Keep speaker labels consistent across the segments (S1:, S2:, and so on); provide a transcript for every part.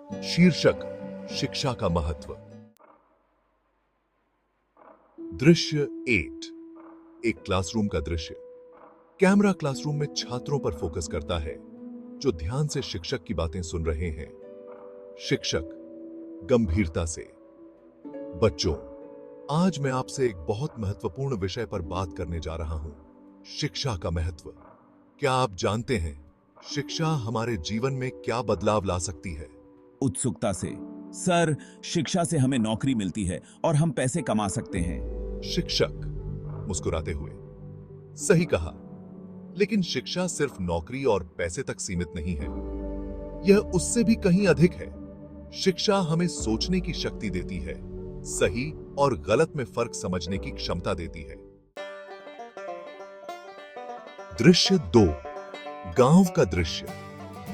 S1: शीर्षक शिक्षा का महत्व। दृश्य 8। एक क्लासरूम का दृश्य। कैमरा क्लासरूम में छात्रों पर फोकस करता है जो ध्यान से शिक्षक की बातें सुन रहे हैं। शिक्षक गंभीरता से, बच्चों, आज मैं आपसे एक बहुत महत्वपूर्ण विषय पर बात करने जा रहा हूं, शिक्षा का महत्व। क्या आप जानते हैं शिक्षा हमारे जीवन में क्या बदलाव ला सकती है?
S2: उत्सुकता से, सर, शिक्षा से हमें नौकरी मिलती है और हम पैसे कमा सकते हैं।
S1: शिक्षक मुस्कुराते हुए, सही कहा, लेकिन शिक्षा सिर्फ नौकरी और पैसे तक सीमित नहीं है, यह उससे भी कहीं अधिक है। शिक्षा हमें सोचने की शक्ति देती है, सही और गलत में फर्क समझने की क्षमता देती है। दृश्य 2। गांव का दृश्य।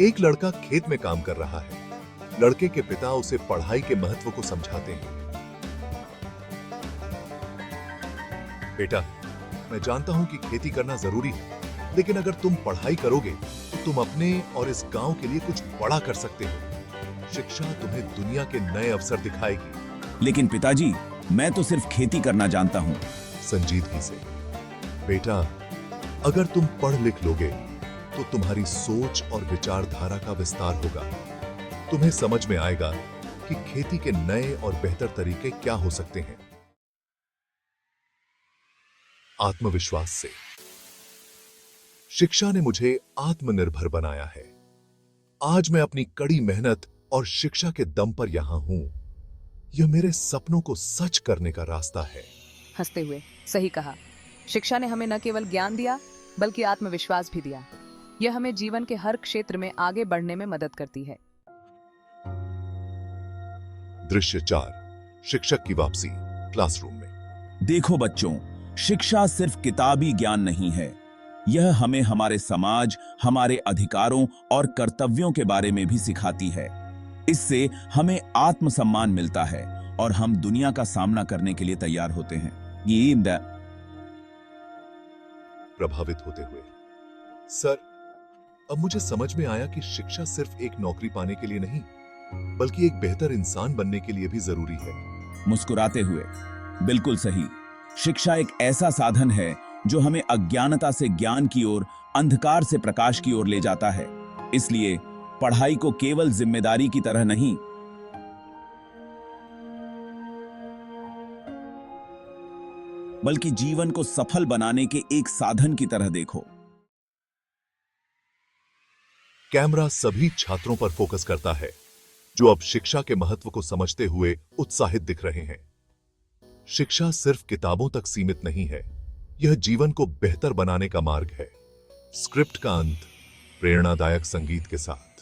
S1: एक लड़का खेत में काम कर रहा है। लड़के के पिता उसे पढ़ाई के महत्व को समझाते हैं। बेटा, मैं जानता हूं कि खेती करना जरूरी है, लेकिन अगर तुम पढ़ाई करोगे तो तुम अपने और इस गांव के लिए कुछ बड़ा कर सकते हो। शिक्षा तुम्हें दुनिया के नए अवसर दिखाएगी।
S2: लेकिन पिताजी, मैं तो सिर्फ खेती करना जानता हूं।
S1: संजीदगी से, बेटा, अगर तुम पढ़ लिख लोगे तो तुम्हारी सोच और विचारधारा का विस्तार होगा। तुम्हें समझ में आएगा कि खेती के नए और बेहतर तरीके क्या हो सकते हैं। आत्मविश्वास से, शिक्षा ने मुझे आत्मनिर्भर बनाया है। आज मैं अपनी कड़ी मेहनत और शिक्षा के दम पर यहां हूं। यह मेरे सपनों को सच करने का रास्ता है।
S3: हंसते हुए, सही कहा। शिक्षा ने हमें न केवल ज्ञान दिया बल्कि आत्मविश्वास भी दिया। यह हमें जीवन के हर क्षेत्र में आगे बढ़ने में मदद करती है।
S1: दृश्य 4। शिक्षक की वापसी क्लासरूम में।
S2: देखो बच्चों, शिक्षा सिर्फ किताबी ज्ञान नहीं है, यह हमें हमारे समाज, हमारे अधिकारों और कर्तव्यों के बारे में भी सिखाती है। इससे हमें आत्मसम्मान मिलता है और हम दुनिया का सामना करने के लिए तैयार होते हैं। ये
S1: प्रभावित होते हुए, सर, अब मुझे समझ में आया कि शिक्षा सिर्फ एक नौकरी पाने के लिए नहीं, बल्कि एक बेहतर इंसान बनने के लिए भी जरूरी है।
S2: मुस्कुराते हुए, बिल्कुल सही। शिक्षा एक ऐसा साधन है जो हमें अज्ञानता से ज्ञान की ओर, अंधकार से प्रकाश की ओर ले जाता है। इसलिए पढ़ाई को केवल जिम्मेदारी की तरह नहीं, बल्कि जीवन को सफल बनाने के एक साधन की तरह देखो।
S1: कैमरा सभी छात्रों पर फोकस करता है जो अब शिक्षा के महत्व को समझते हुए उत्साहित दिख रहे हैं। शिक्षा सिर्फ किताबों तक सीमित नहीं है, यह जीवन को बेहतर बनाने का मार्ग है। स्क्रिप्ट का अंत प्रेरणादायक संगीत के साथ।